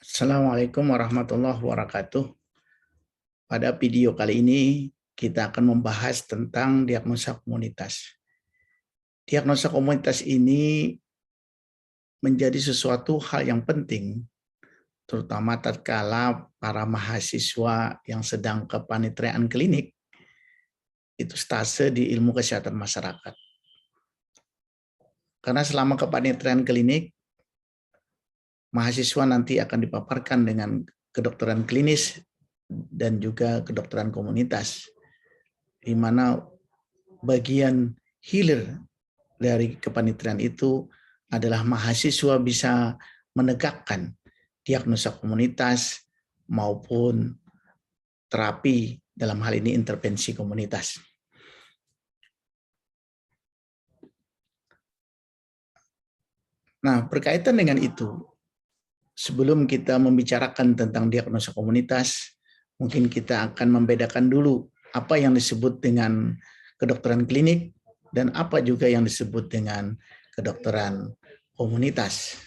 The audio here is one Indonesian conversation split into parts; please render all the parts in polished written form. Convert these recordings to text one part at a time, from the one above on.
Assalamualaikum warahmatullahi wabarakatuh. Pada video kali ini kita akan membahas tentang diagnosa komunitas. Diagnosa komunitas ini menjadi sesuatu hal yang penting, terutama tatkala para mahasiswa yang sedang kepanitiaan klinik itu stase di ilmu kesehatan masyarakat. Karena selama kepanitiaan klinik, mahasiswa nanti akan dipaparkan dengan kedokteran klinis dan juga kedokteran komunitas, di mana bagian hilir dari kepanitiaan itu adalah mahasiswa bisa menegakkan diagnosa komunitas maupun terapi, dalam hal ini intervensi komunitas. Nah, berkaitan dengan itu, sebelum kita membicarakan tentang diagnosa komunitas, mungkin kita akan membedakan dulu apa yang disebut dengan kedokteran klinik dan apa juga yang disebut dengan kedokteran komunitas.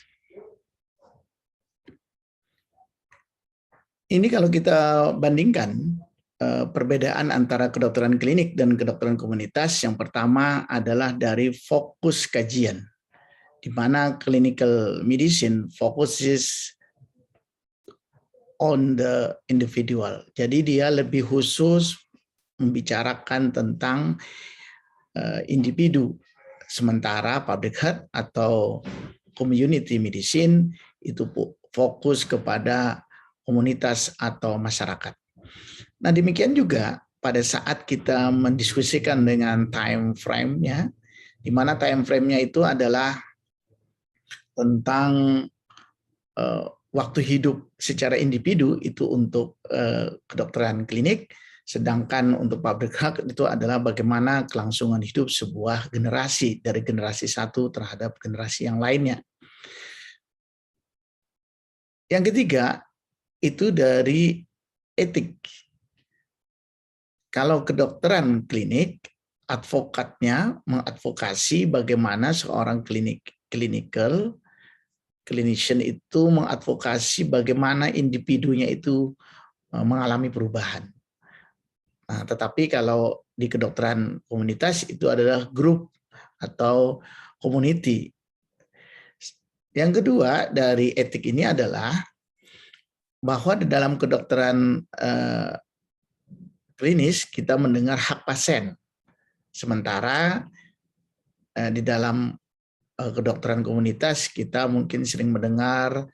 Ini kalau kita bandingkan perbedaan antara kedokteran klinik dan kedokteran komunitas, yang pertama adalah dari fokus kajian, di mana clinical medicine focuses on the individual. Jadi dia lebih khusus membicarakan tentang individu, sementara public health atau community medicine itu fokus kepada komunitas atau masyarakat. Nah, demikian juga pada saat kita mendiskusikan dengan time frame-nya, di mana time frame-nya itu adalah tentang waktu hidup secara individu itu untuk kedokteran klinik, sedangkan untuk public health itu adalah bagaimana kelangsungan hidup sebuah generasi dari generasi satu terhadap generasi yang lainnya. Yang ketiga, itu dari etik. Kalau kedokteran klinik, advokatnya mengadvokasi bagaimana seorang clinician itu mengadvokasi bagaimana individunya itu mengalami perubahan. Nah, tetapi kalau di kedokteran komunitas itu adalah grup atau community. Yang kedua dari etik ini adalah bahwa di dalam kedokteran klinis kita mendengar hak pasien, sementara di dalam kedokteran komunitas kita mungkin sering mendengar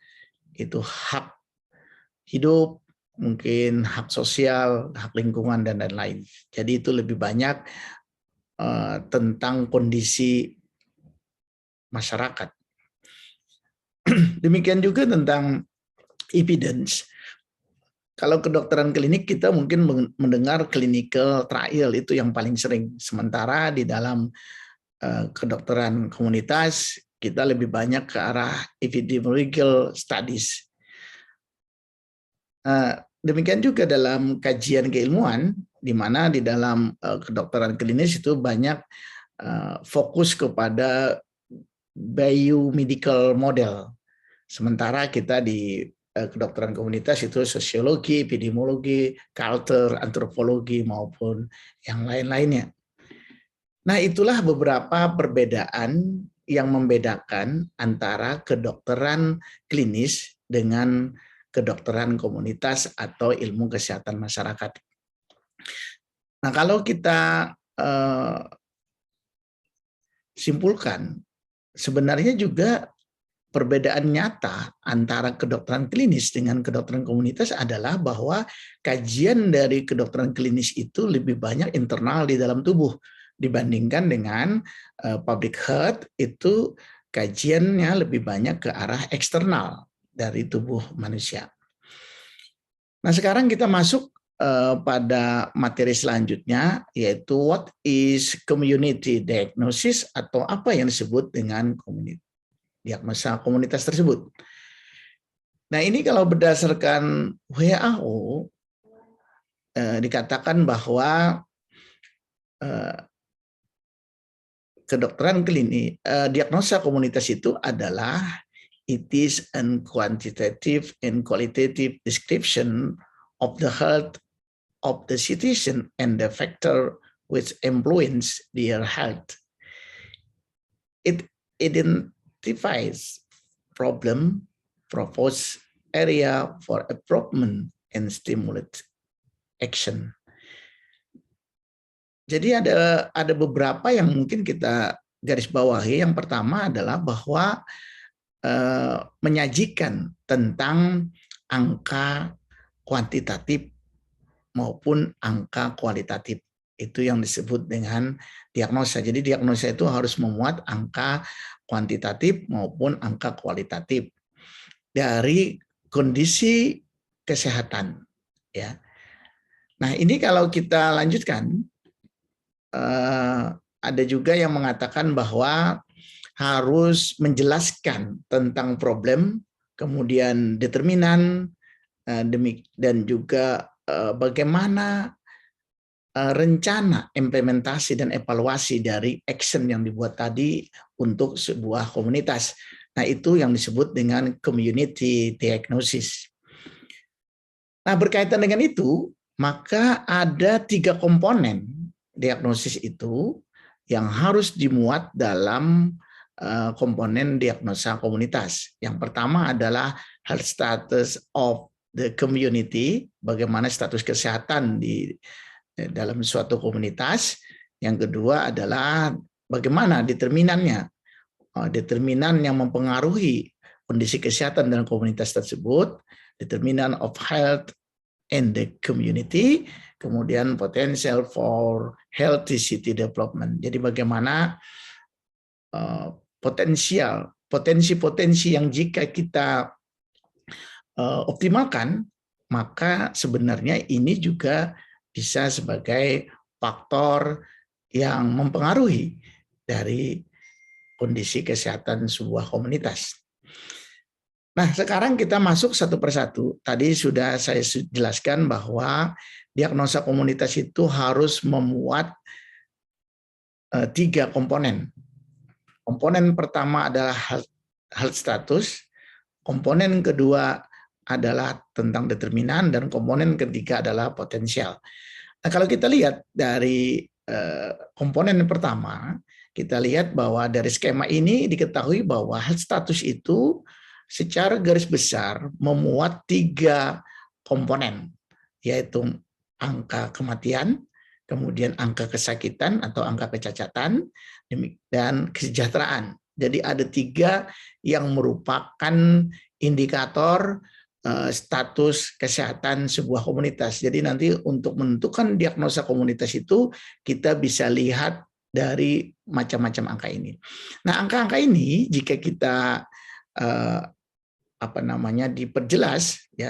itu hak hidup, mungkin hak sosial, hak lingkungan, dan lain-lain. Jadi itu lebih banyak tentang kondisi masyarakat. Demikian juga tentang evidence. Kalau kedokteran klinik kita mungkin mendengar clinical trial, itu yang paling sering. Sementara di dalam kedokteran komunitas kita lebih banyak ke arah epidemiological studies. Demikian juga dalam kajian keilmuan, di mana di dalam kedokteran klinis itu banyak fokus kepada biomedical model. Sementara kita di kedokteran komunitas itu sosiologi, epidemiologi, culture, antropologi, maupun yang lain-lainnya. Nah, itulah beberapa perbedaan yang membedakan antara kedokteran klinis dengan kedokteran komunitas atau ilmu kesehatan masyarakat. Nah, kalau kita simpulkan, sebenarnya juga perbedaan nyata antara kedokteran klinis dengan kedokteran komunitas adalah bahwa kajian dari kedokteran klinis itu lebih banyak internal di dalam tubuh dibandingkan dengan public health, itu kajiannya lebih banyak ke arah eksternal dari tubuh manusia. Nah, sekarang kita masuk pada materi selanjutnya, yaitu what is community diagnosis, atau apa yang disebut dengan diagnosa komunitas tersebut. Nah, ini kalau berdasarkan WHO dikatakan bahwa kedokteran klinik, diagnosa komunitas itu adalah It is a quantitative and qualitative description of the health of the citizen and the factor which influence their health. It identifies problem, propose area for improvement, and stimulate action. Jadi ada beberapa yang mungkin kita garis bawahi. Yang pertama adalah bahwa menyajikan tentang angka kuantitatif maupun angka kualitatif. Itu yang disebut dengan diagnosa. Jadi diagnosa itu harus memuat angka kuantitatif maupun angka kualitatif dari kondisi kesehatan. Ya. Nah, ini kalau kita lanjutkan, ada juga yang mengatakan bahwa harus menjelaskan tentang problem, kemudian determinan, dan juga bagaimana rencana implementasi dan evaluasi dari action yang dibuat tadi untuk sebuah komunitas. Nah, itu yang disebut dengan community diagnosis. Nah, berkaitan dengan itu, maka ada 3 komponen diagnosis itu yang harus dimuat dalam komponen diagnosa komunitas. Yang pertama adalah health status of the community, bagaimana status kesehatan di dalam suatu komunitas. Yang kedua adalah bagaimana determinannya, determinan yang mempengaruhi kondisi kesehatan dalam komunitas tersebut, determinan of health in the community, kemudian potential for healthy city development. Jadi bagaimana potensi-potensi yang jika kita optimalkan, maka sebenarnya ini juga bisa sebagai faktor yang mempengaruhi dari kondisi kesehatan sebuah komunitas. Nah, sekarang kita masuk satu persatu. Tadi sudah saya jelaskan bahwa diagnosa komunitas itu harus memuat 3 komponen. Komponen pertama adalah health status, komponen kedua adalah tentang determinan, dan komponen ketiga adalah potensial. Nah, kalau kita lihat dari komponen pertama, kita lihat bahwa dari skema ini diketahui bahwa health status itu secara garis besar memuat 3 komponen, yaitu angka kematian, kemudian angka kesakitan atau angka kecacatan, dan kesejahteraan. Jadi ada 3 yang merupakan indikator status kesehatan sebuah komunitas. Jadi nanti untuk menentukan diagnosa komunitas itu kita bisa lihat dari macam-macam angka ini. Nah, angka-angka ini jika kita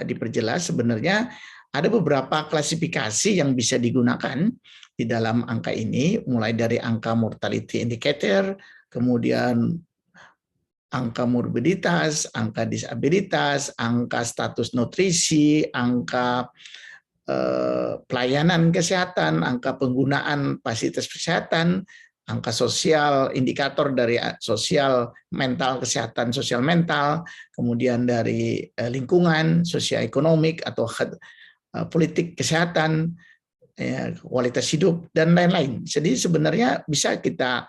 diperjelas sebenarnya ada beberapa klasifikasi yang bisa digunakan di dalam angka ini, mulai dari angka mortality indicator, kemudian angka morbiditas, angka disabilitas, angka status nutrisi, angka pelayanan kesehatan, angka penggunaan fasilitas kesehatan, angka sosial, indikator dari sosial mental, kesehatan sosial mental, kemudian dari lingkungan, sosial ekonomik atau politik kesehatan, kualitas hidup, dan lain-lain. Jadi sebenarnya bisa kita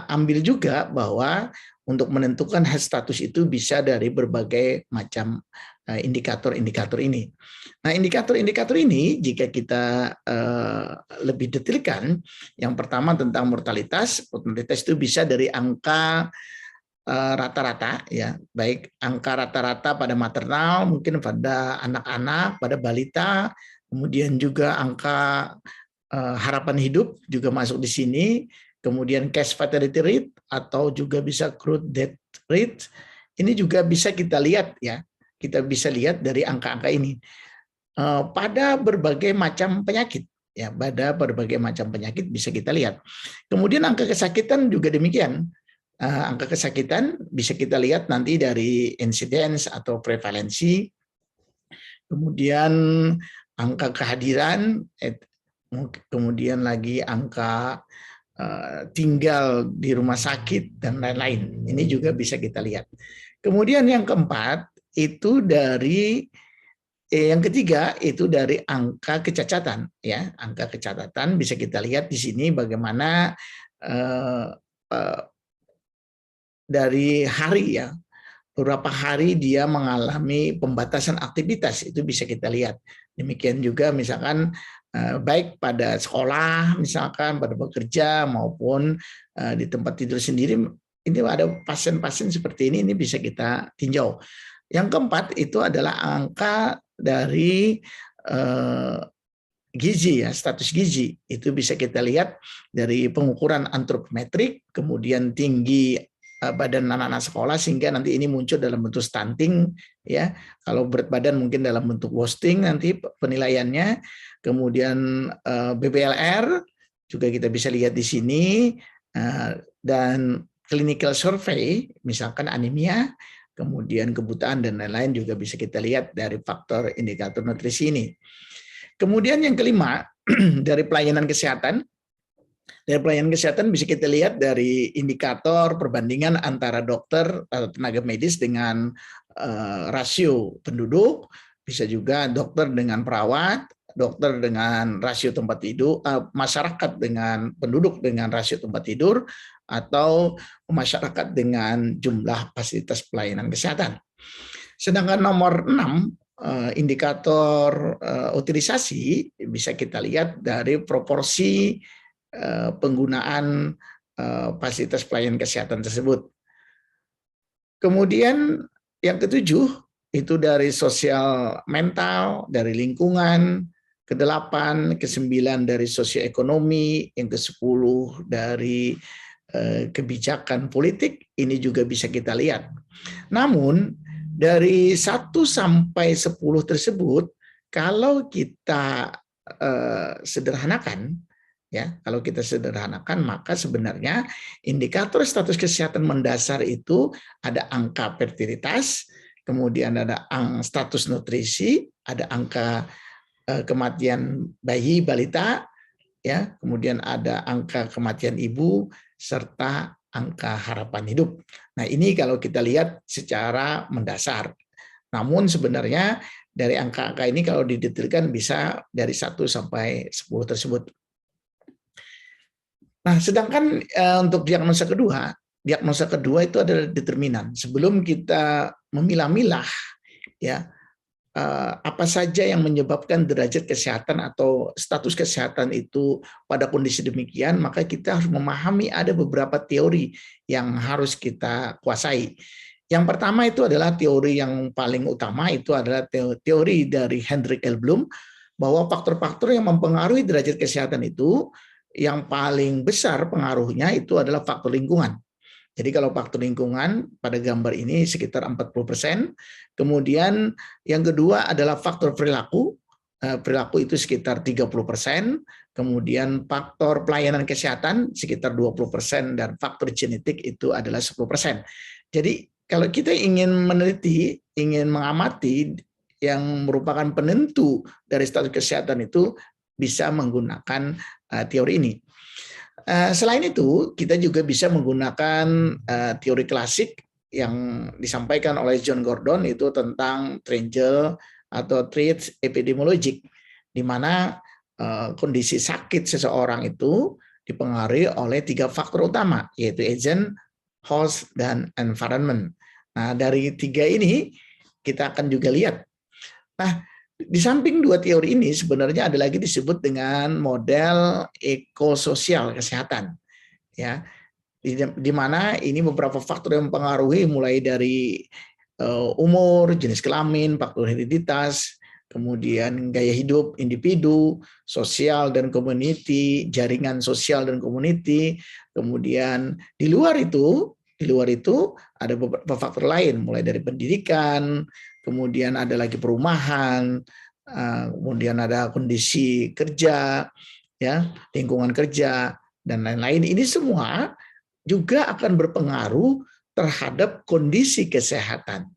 ambil juga bahwa untuk menentukan health status itu bisa dari berbagai macam indikator-indikator ini. Nah, indikator-indikator ini jika kita lebih detailkan, yang pertama tentang mortalitas. Mortalitas itu bisa dari angka rata-rata, ya, baik angka rata-rata pada maternal, mungkin pada anak-anak, pada balita, kemudian juga angka harapan hidup juga masuk di sini, kemudian case fatality rate atau juga bisa crude death rate. Ini juga bisa kita lihat, ya, kita bisa lihat dari angka-angka ini pada berbagai macam penyakit, ya, pada berbagai macam penyakit bisa kita lihat. Kemudian angka kesakitan juga demikian. Angka kesakitan bisa kita lihat nanti dari insidence atau prevalensi, kemudian angka kehadiran, kemudian lagi angka tinggal di rumah sakit dan lain-lain. Ini juga bisa kita lihat. Kemudian yang keempat itu dari yang ketiga itu dari angka kecacatan, ya. Angka kecacatan bisa kita lihat di sini bagaimana dari hari, ya, beberapa hari dia mengalami pembatasan aktivitas, itu bisa kita lihat. Demikian juga misalkan baik pada sekolah, misalkan pada bekerja maupun di tempat tidur sendiri, ini ada pasien-pasien seperti ini bisa kita tinjau. Yang keempat itu adalah angka dari gizi, ya, status gizi. Itu bisa kita lihat dari pengukuran antropometrik, kemudian tinggi badan anak-anak sekolah, sehingga nanti ini muncul dalam bentuk stunting, ya. Kalau berat badan mungkin dalam bentuk wasting nanti penilaiannya. Kemudian BBLR juga kita bisa lihat di sini, dan clinical survey misalkan anemia, kemudian kebutaan dan lain-lain juga bisa kita lihat dari faktor indikator nutrisi ini. Kemudian yang kelima, dari pelayanan kesehatan. Dari pelayanan kesehatan bisa kita lihat dari indikator perbandingan antara dokter atau tenaga medis dengan rasio penduduk, bisa juga dokter dengan perawat, dokter dengan rasio tempat tidur, masyarakat dengan penduduk dengan rasio tempat tidur, atau masyarakat dengan jumlah fasilitas pelayanan kesehatan. Sedangkan nomor 6, indikator utilisasi bisa kita lihat dari proporsi penggunaan fasilitas pelayanan kesehatan tersebut. Kemudian yang ketujuh itu dari sosial mental, dari lingkungan, ke-8, ke-9 dari sosioekonomi, yang ke-10 dari kebijakan politik, ini juga bisa kita lihat. Namun dari 1 sampai 10 tersebut, kalau kita sederhanakan, ya, kalau kita sederhanakan, maka sebenarnya indikator status kesehatan mendasar itu ada angka fertilitas, kemudian ada status nutrisi, ada angka kematian bayi balita, ya, kemudian ada angka kematian ibu serta angka harapan hidup. Nah, ini kalau kita lihat secara mendasar. Namun sebenarnya dari angka-angka ini kalau didetailkan bisa dari 1 sampai 10 tersebut. Nah, sedangkan untuk diagnosa kedua itu adalah determinan. Sebelum kita memilah-milah, ya, apa saja yang menyebabkan derajat kesehatan atau status kesehatan itu pada kondisi demikian, maka kita harus memahami ada beberapa teori yang harus kita kuasai. Yang pertama itu adalah teori yang paling utama, itu adalah teori dari Hendrik L. Bloom, bahwa faktor-faktor yang mempengaruhi derajat kesehatan itu yang paling besar pengaruhnya itu adalah faktor lingkungan. Jadi kalau faktor lingkungan pada gambar ini sekitar 40%. Kemudian yang kedua adalah faktor perilaku. Perilaku itu sekitar 30%. Kemudian faktor pelayanan kesehatan sekitar 20%. Dan faktor genetik itu adalah 10%. Jadi kalau kita ingin meneliti, ingin mengamati yang merupakan penentu dari status kesehatan itu, bisa menggunakan teori ini. Selain itu, kita juga bisa menggunakan teori klasik yang disampaikan oleh John Gordon, itu tentang triangle atau traits epidemiologic, di mana kondisi sakit seseorang itu dipengaruhi oleh 3 faktor utama, yaitu agent, host, dan environment. Nah, dari 3 ini kita akan juga lihat. Nah, di samping 2 teori ini sebenarnya ada lagi disebut dengan model ekososial kesehatan, ya, di mana ini beberapa faktor yang mempengaruhi mulai dari umur, jenis kelamin, faktor hereditas, kemudian gaya hidup individu, sosial dan community, jaringan sosial dan community, kemudian di luar itu ada beberapa faktor lain, mulai dari pendidikan, kemudian ada lagi perumahan, kemudian ada kondisi kerja, ya, lingkungan kerja, dan lain-lain. Ini semua juga akan berpengaruh terhadap kondisi kesehatan,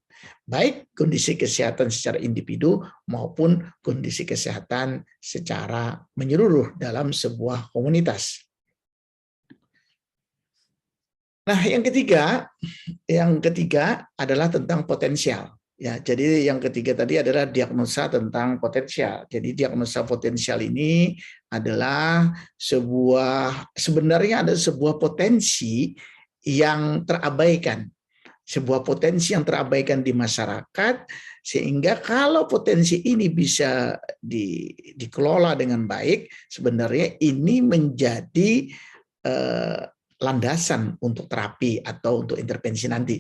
baik kondisi kesehatan secara individu maupun kondisi kesehatan secara menyeluruh dalam sebuah komunitas. Nah, yang ketiga adalah tentang potensial. Ya, jadi yang ketiga tadi adalah diagnosa tentang potensial. Jadi diagnosa potensial ini adalah sebenarnya ada sebuah potensi yang terabaikan. Sebuah potensi yang terabaikan di masyarakat, sehingga kalau potensi ini bisa dikelola dengan baik, sebenarnya ini menjadi eh, landasan untuk terapi atau untuk intervensi nanti.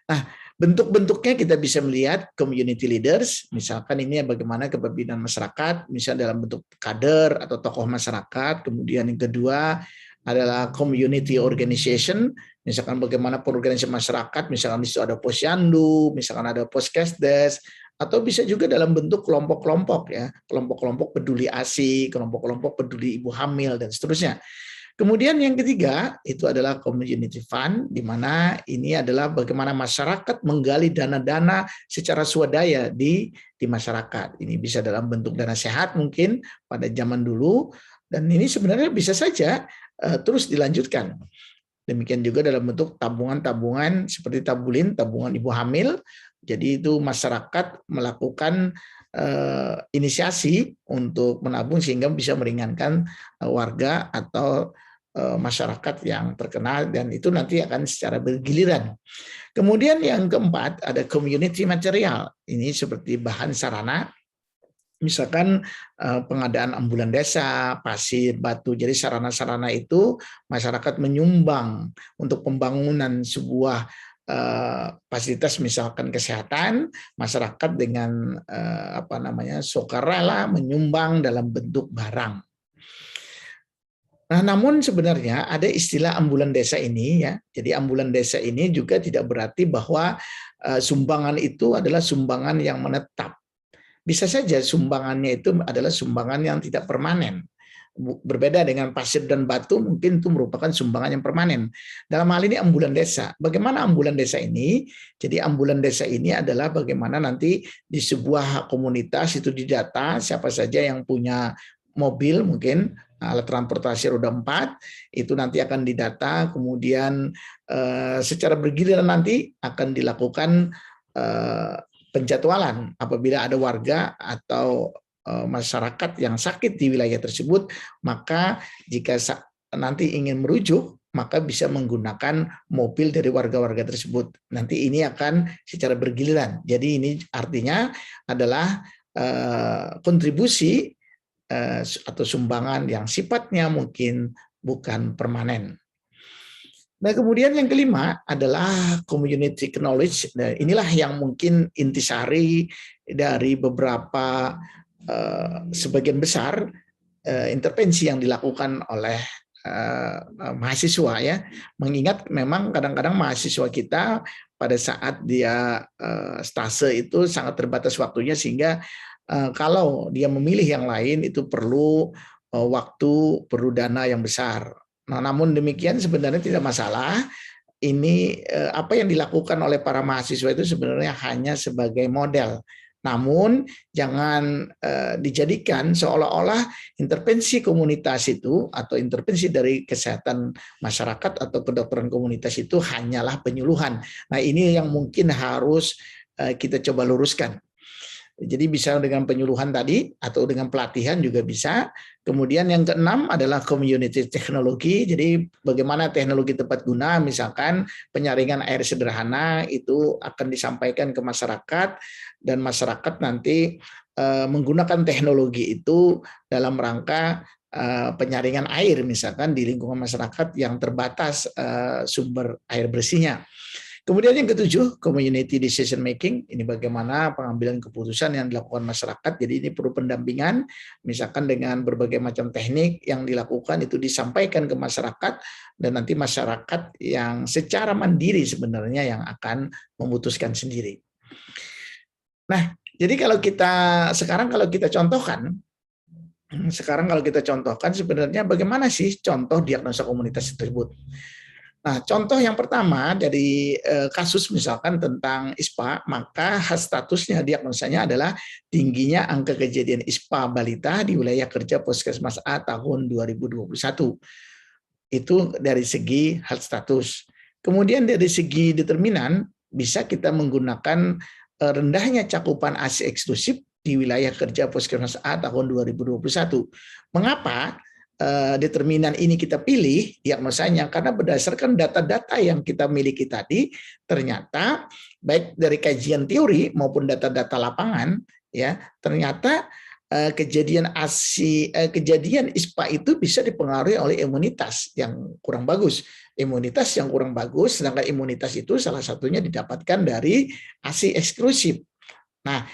Nah, bentuk-bentuknya kita bisa melihat community leaders, misalkan ini bagaimana kepemimpinan masyarakat, misalnya dalam bentuk kader atau tokoh masyarakat. Kemudian yang kedua adalah community organization, misalkan bagaimana perorganisasi masyarakat, misalkan di situ ada posyandu, misalkan ada poskesdes, atau bisa juga dalam bentuk kelompok-kelompok ya, kelompok-kelompok peduli ASI, kelompok-kelompok peduli ibu hamil dan seterusnya. Kemudian yang ketiga itu adalah community fund, di mana ini adalah bagaimana masyarakat menggali dana-dana secara swadaya di masyarakat. Ini bisa dalam bentuk dana sehat mungkin pada zaman dulu, dan ini sebenarnya bisa saja terus dilanjutkan. Demikian juga dalam bentuk tabungan-tabungan seperti tabulin, tabungan ibu hamil. Jadi itu masyarakat melakukan inisiasi untuk menabung sehingga bisa meringankan warga atau masyarakat yang terkena, dan itu nanti akan secara bergiliran. Kemudian yang keempat ada community material. Ini seperti bahan sarana, misalkan pengadaan ambulan desa, pasir, batu. Jadi sarana-sarana itu masyarakat menyumbang untuk pembangunan sebuah fasilitas, misalkan kesehatan. Masyarakat dengan sukarela menyumbang dalam bentuk barang. Nah, namun sebenarnya ada istilah ambulan desa ini ya. Jadi ambulan desa ini juga tidak berarti bahwa sumbangan itu adalah sumbangan yang menetap. Bisa saja sumbangannya itu adalah sumbangan yang tidak permanen. Berbeda dengan pasir dan batu, mungkin itu merupakan sumbangan yang permanen. Dalam hal ini ambulan desa. Bagaimana ambulan desa ini? Jadi ambulan desa ini adalah bagaimana nanti di sebuah komunitas itu didata siapa saja yang punya mobil, mungkin alat transportasi roda 4, itu nanti akan didata, kemudian secara bergiliran nanti akan dilakukan penjadwalan apabila ada warga atau masyarakat yang sakit di wilayah tersebut, maka jika nanti ingin merujuk, maka bisa menggunakan mobil dari warga-warga tersebut. Nanti ini akan secara bergiliran. Jadi ini artinya adalah kontribusi atau sumbangan yang sifatnya mungkin bukan permanen. Nah, kemudian yang kelima adalah community knowledge. Nah, inilah yang mungkin intisari dari beberapa sebagian besar intervensi yang dilakukan oleh mahasiswa ya. Mengingat memang kadang-kadang mahasiswa kita pada saat dia stase itu sangat terbatas waktunya, sehingga kalau dia memilih yang lain itu perlu waktu, perlu dana yang besar. Nah, namun demikian sebenarnya tidak masalah. Ini apa yang dilakukan oleh para mahasiswa itu sebenarnya hanya sebagai model. Namun jangan dijadikan seolah-olah intervensi komunitas itu atau intervensi dari kesehatan masyarakat atau kedokteran komunitas itu hanyalah penyuluhan. Nah, ini yang mungkin harus kita coba luruskan. Jadi bisa dengan penyuluhan tadi atau dengan pelatihan juga bisa. Kemudian yang keenam adalah community teknologi. Jadi bagaimana teknologi tepat guna, misalkan penyaringan air sederhana itu akan disampaikan ke masyarakat, dan masyarakat nanti menggunakan teknologi itu dalam rangka penyaringan air, misalkan di lingkungan masyarakat yang terbatas sumber air bersihnya. Kemudian yang ketujuh, community decision making. Ini bagaimana pengambilan keputusan yang dilakukan masyarakat. Jadi ini perlu pendampingan, misalkan dengan berbagai macam teknik yang dilakukan itu disampaikan ke masyarakat, dan nanti masyarakat yang secara mandiri sebenarnya yang akan memutuskan sendiri. Nah, jadi kalau kita contohkan sebenarnya bagaimana sih contoh diagnosa komunitas tersebut. Nah, contoh yang pertama dari kasus misalkan tentang ISPA, maka statusnya diagnosanya adalah tingginya angka kejadian ISPA balita di wilayah kerja Puskesmas A tahun 2021. Itu dari segi health status. Kemudian dari segi determinan, bisa kita menggunakan rendahnya cakupan ASI eksklusif di wilayah kerja Puskesmas A tahun 2021. Mengapa determinan ini kita pilih diagnosanya? Karena berdasarkan data-data yang kita miliki tadi, ternyata baik dari kajian teori maupun data-data lapangan, ya ternyata kejadian kejadian ISPA itu bisa dipengaruhi oleh imunitas yang kurang bagus. Imunitas yang kurang bagus, sedangkan imunitas itu salah satunya didapatkan dari ASI eksklusif. Nah,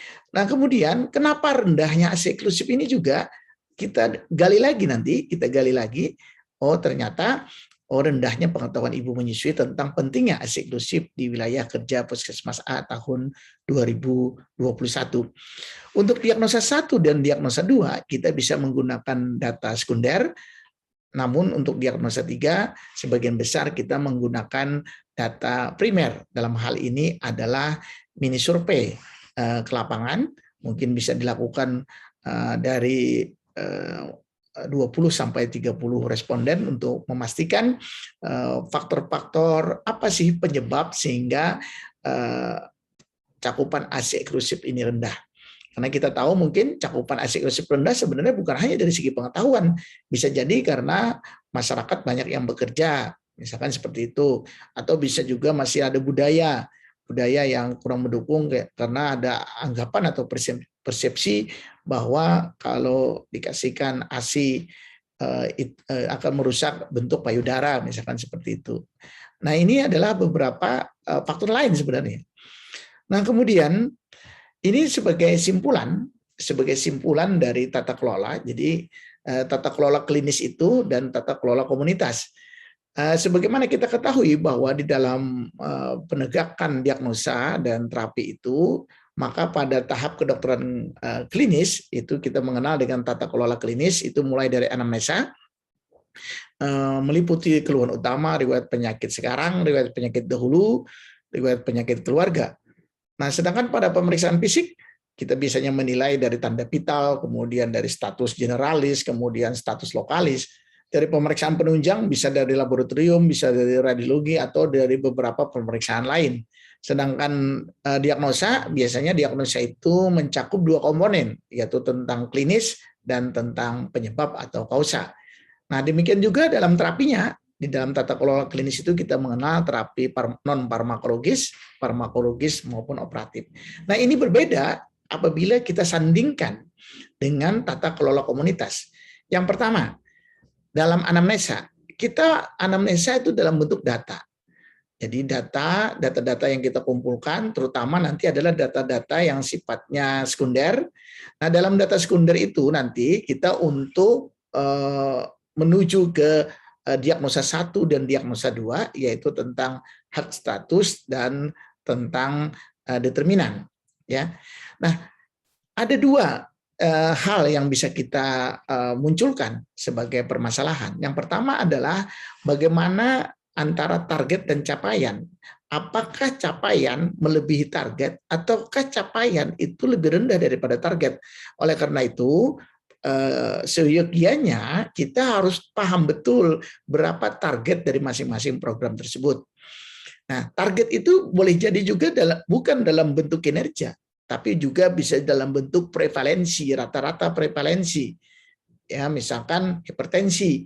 kemudian kenapa rendahnya ASI eksklusif ini juga kita gali lagi nanti, oh ternyata rendahnya pengetahuan ibu menyusui tentang pentingnya ASI eksklusif di wilayah kerja Puskesmas A tahun 2021. Untuk diagnosa 1 dan diagnosa 2 kita bisa menggunakan data sekunder, namun untuk diagnosa 3 sebagian besar kita menggunakan data primer. Dalam hal ini adalah mini survei ke lapangan, mungkin bisa dilakukan dari 20 sampai 30 responden untuk memastikan faktor-faktor apa sih penyebab sehingga cakupan ASI eksklusif ini rendah. Karena kita tahu mungkin cakupan ASI eksklusif rendah sebenarnya bukan hanya dari segi pengetahuan, bisa jadi karena masyarakat banyak yang bekerja, misalkan seperti itu, atau bisa juga masih ada budaya yang kurang mendukung karena ada anggapan atau persepsi bahwa kalau dikasihkan ASI akan merusak bentuk payudara, misalkan seperti itu. Nah, ini adalah beberapa faktor lain sebenarnya. Nah, kemudian ini sebagai simpulan dari tata kelola. Jadi tata kelola klinis itu dan tata kelola komunitas. Sebagaimana kita ketahui bahwa di dalam penegakan diagnosa dan terapi itu, maka pada tahap kedokteran klinis itu kita mengenal dengan tata kelola klinis itu mulai dari anamnesa, meliputi keluhan utama, riwayat penyakit sekarang, riwayat penyakit dahulu, riwayat penyakit keluarga. Nah, sedangkan pada pemeriksaan fisik, kita biasanya menilai dari tanda vital, kemudian dari status generalis, kemudian status lokalis. Dari pemeriksaan penunjang bisa dari laboratorium, bisa dari radiologi, atau dari beberapa pemeriksaan lain. Sedangkan diagnosa, biasanya diagnosa itu mencakup 2 komponen, yaitu tentang klinis dan tentang penyebab atau kausa. Nah, demikian juga dalam terapinya. Di dalam tata kelola klinis itu kita mengenal terapi non-farmakologis, farmakologis maupun operatif. Nah, ini berbeda apabila kita sandingkan dengan tata kelola komunitas. Yang pertama, dalam anamnesa, kita anamnesa itu dalam bentuk data. Jadi data-data yang kita kumpulkan terutama nanti adalah data-data yang sifatnya sekunder. Nah, dalam data sekunder itu nanti kita untuk menuju ke diagnosa 1 dan diagnosa 2, yaitu tentang hak status dan tentang determinan. Ya. Nah, ada 2 hal yang bisa kita munculkan sebagai permasalahan. Yang pertama adalah bagaimana antara target dan capaian. Apakah capaian melebihi target ataukah capaian itu lebih rendah daripada target? Oleh karena itu, seyogianya kita harus paham betul berapa target dari masing-masing program tersebut. Nah, target itu boleh jadi juga bukan dalam bentuk kinerja, tapi juga bisa dalam bentuk prevalensi, rata-rata prevalensi. Ya, misalkan hipertensi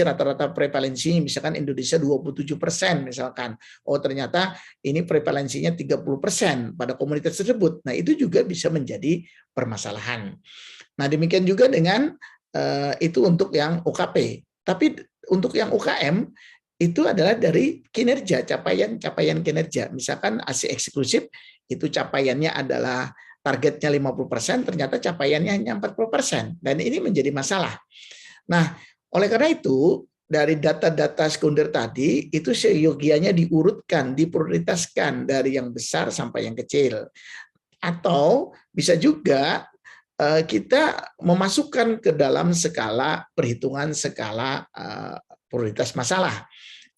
rata-rata prevalensi misalkan Indonesia 27% misalkan. Oh, ternyata ini prevalensinya 30% pada komunitas tersebut. Nah, itu juga bisa menjadi permasalahan. Nah, demikian juga dengan itu untuk yang UKP. Tapi untuk yang UKM itu adalah dari kinerja, capaian kinerja. Misalkan ASI eksklusif itu capaiannya adalah targetnya 50%, ternyata capaiannya hanya 40%. Dan ini menjadi masalah. Nah, oleh karena itu, dari data-data sekunder tadi, itu seyogianya diurutkan, diprioritaskan dari yang besar sampai yang kecil. Atau bisa juga kita memasukkan ke dalam skala perhitungan skala prioritas masalah.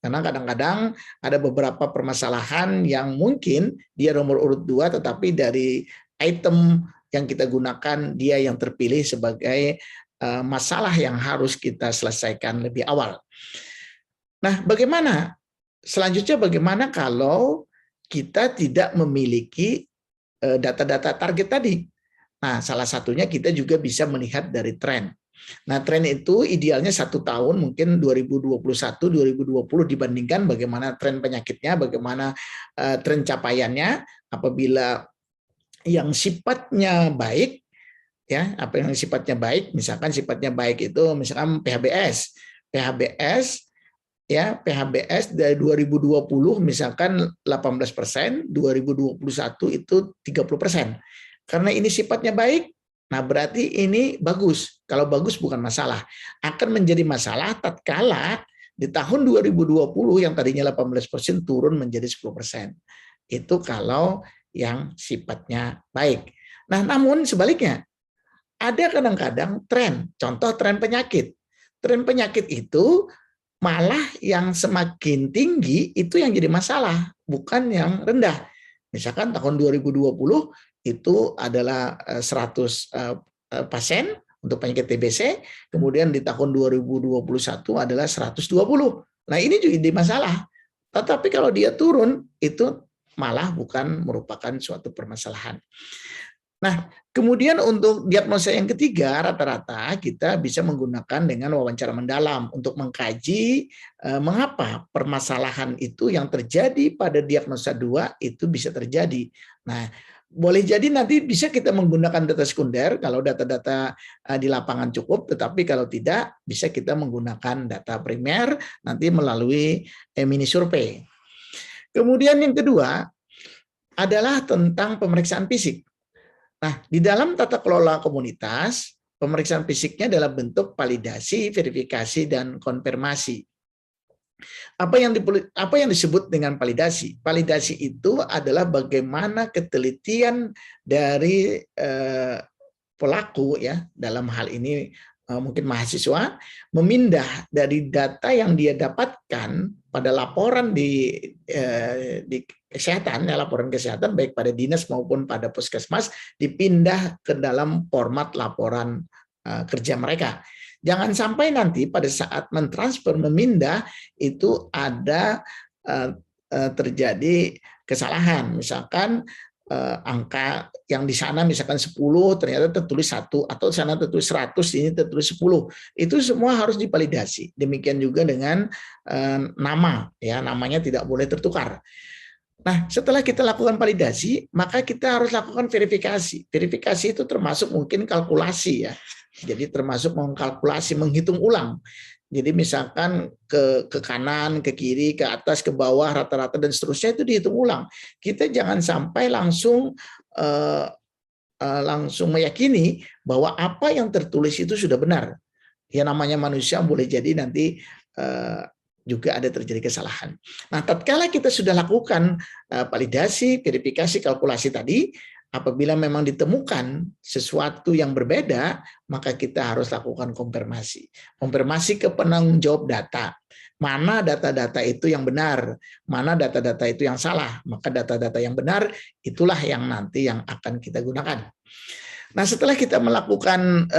Karena kadang-kadang ada beberapa permasalahan yang mungkin dia nomor urut 2, tetapi dari item yang kita gunakan dia yang terpilih sebagai masalah yang harus kita selesaikan lebih awal. Nah, bagaimana selanjutnya bagaimana kalau kita tidak memiliki data-data target tadi? Nah, salah satunya kita juga bisa melihat dari tren. Nah, tren itu idealnya 1 tahun, mungkin 2021, 2020 dibandingkan bagaimana tren penyakitnya, bagaimana tren capaiannya. Apabila yang sifatnya baik, ya, apa yang sifatnya baik, misalkan sifatnya baik itu misalkan PHBS. PHBS ya, PHBS dari 2020 misalkan 18%, 2021 itu 30%. Karena ini sifatnya baik, nah berarti ini bagus. Kalau bagus bukan masalah. Akan menjadi masalah tatkala di tahun 2020 yang tadinya 18% turun menjadi 10%. Itu kalau yang sifatnya baik. Nah, namun sebaliknya, ada kadang-kadang tren, contoh tren penyakit. Tren penyakit itu malah yang semakin tinggi itu yang jadi masalah, bukan yang rendah. Misalkan tahun 2020 itu adalah 100 pasien untuk penyakit TBC, kemudian di tahun 2021 adalah 120. Nah, ini juga jadi masalah. Tetapi kalau dia turun, itu malah bukan merupakan suatu permasalahan. Nah, kemudian untuk diagnosa yang ketiga, rata-rata kita bisa menggunakan dengan wawancara mendalam untuk mengkaji mengapa permasalahan itu yang terjadi pada diagnosa 2 itu bisa terjadi. Nah, boleh jadi nanti bisa kita menggunakan data sekunder kalau data-data di lapangan cukup, tetapi kalau tidak bisa kita menggunakan data primer nanti melalui mini survei. Kemudian yang kedua adalah tentang pemeriksaan fisik. Nah, di dalam tata kelola komunitas, pemeriksaan fisiknya dalam bentuk validasi, verifikasi, dan konfirmasi. Apa yang disebut dengan validasi? Validasi itu adalah bagaimana ketelitian dari pelaku, ya, dalam hal ini mungkin mahasiswa, memindah dari data yang dia dapatkan pada laporan di kesehatan, ya, laporan kesehatan baik pada dinas maupun pada puskesmas, dipindah ke dalam format laporan kerja mereka. Jangan sampai nanti pada saat mentransfer, memindah, itu ada terjadi kesalahan. Misalkan angka yang di sana misalkan 10 ternyata tertulis 1, atau di sana tertulis 100, ini tertulis 10. Itu semua harus divalidasi. Demikian juga dengan nama, ya, namanya tidak boleh tertukar. Nah, setelah kita lakukan validasi, maka kita harus lakukan verifikasi. Verifikasi itu termasuk mungkin kalkulasi, ya. Jadi termasuk mengkalkulasi, menghitung ulang. Jadi misalkan ke kanan, ke kiri, ke atas, ke bawah, rata-rata dan seterusnya itu dihitung ulang. Kita jangan sampai langsung meyakini bahwa apa yang tertulis itu sudah benar. Ya, namanya manusia, boleh jadi nanti juga ada terjadi kesalahan. Nah, tatkala kita sudah lakukan validasi, verifikasi, kalkulasi tadi, apabila memang ditemukan sesuatu yang berbeda, maka kita harus lakukan konfirmasi. Konfirmasi ke penanggung jawab data. Mana data-data itu yang benar, mana data-data itu yang salah. Maka data-data yang benar itulah yang nanti yang akan kita gunakan. Nah, setelah kita melakukan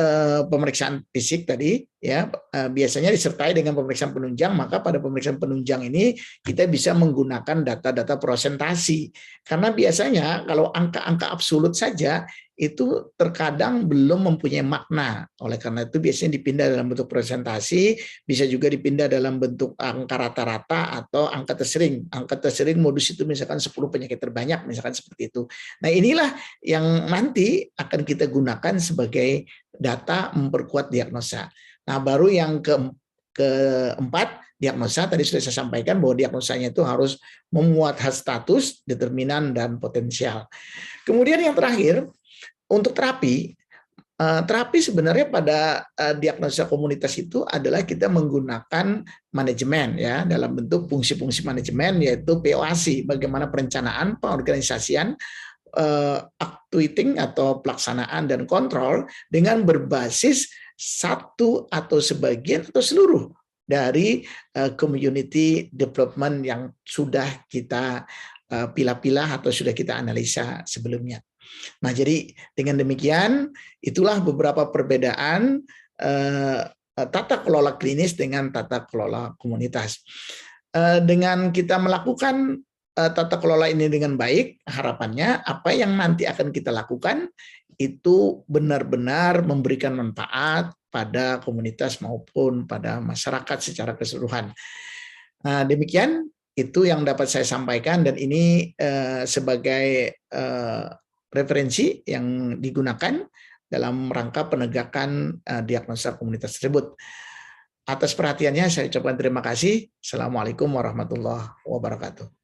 pemeriksaan fisik tadi, ya, biasanya disertai dengan pemeriksaan penunjang. Maka pada pemeriksaan penunjang ini kita bisa menggunakan data-data prosentasi. Karena biasanya kalau angka-angka absolut saja itu terkadang belum mempunyai makna. Oleh karena itu biasanya dipindah dalam bentuk presentasi, bisa juga dipindah dalam bentuk angka rata-rata atau angka tersering. Angka tersering modus itu misalkan 10 penyakit terbanyak, misalkan seperti itu. Nah, inilah yang nanti akan kita gunakan sebagai data memperkuat diagnosa. Nah, baru yang keempat, diagnosa tadi sudah saya sampaikan bahwa diagnosanya itu harus memuat status, determinan, dan potensial. Kemudian yang terakhir, untuk terapi sebenarnya pada diagnosa komunitas itu adalah kita menggunakan manajemen, ya, dalam bentuk fungsi-fungsi manajemen, yaitu POAC, bagaimana perencanaan, pengorganisasian, actuating atau pelaksanaan dan kontrol dengan berbasis satu atau sebagian atau seluruh dari community development yang sudah kita pilah-pilah atau sudah kita analisa sebelumnya. Nah, jadi dengan demikian itulah beberapa perbedaan tata kelola klinis dengan tata kelola komunitas. Dengan kita melakukan tata kelola ini dengan baik, harapannya apa yang nanti akan kita lakukan itu benar-benar memberikan manfaat pada komunitas maupun pada masyarakat secara keseluruhan. Nah, demikian itu yang dapat saya sampaikan, dan ini sebagai referensi yang digunakan dalam rangka penegakan diagnosa komunitas tersebut. Atas perhatiannya saya ucapkan terima kasih. Assalamualaikum warahmatullahi wabarakatuh.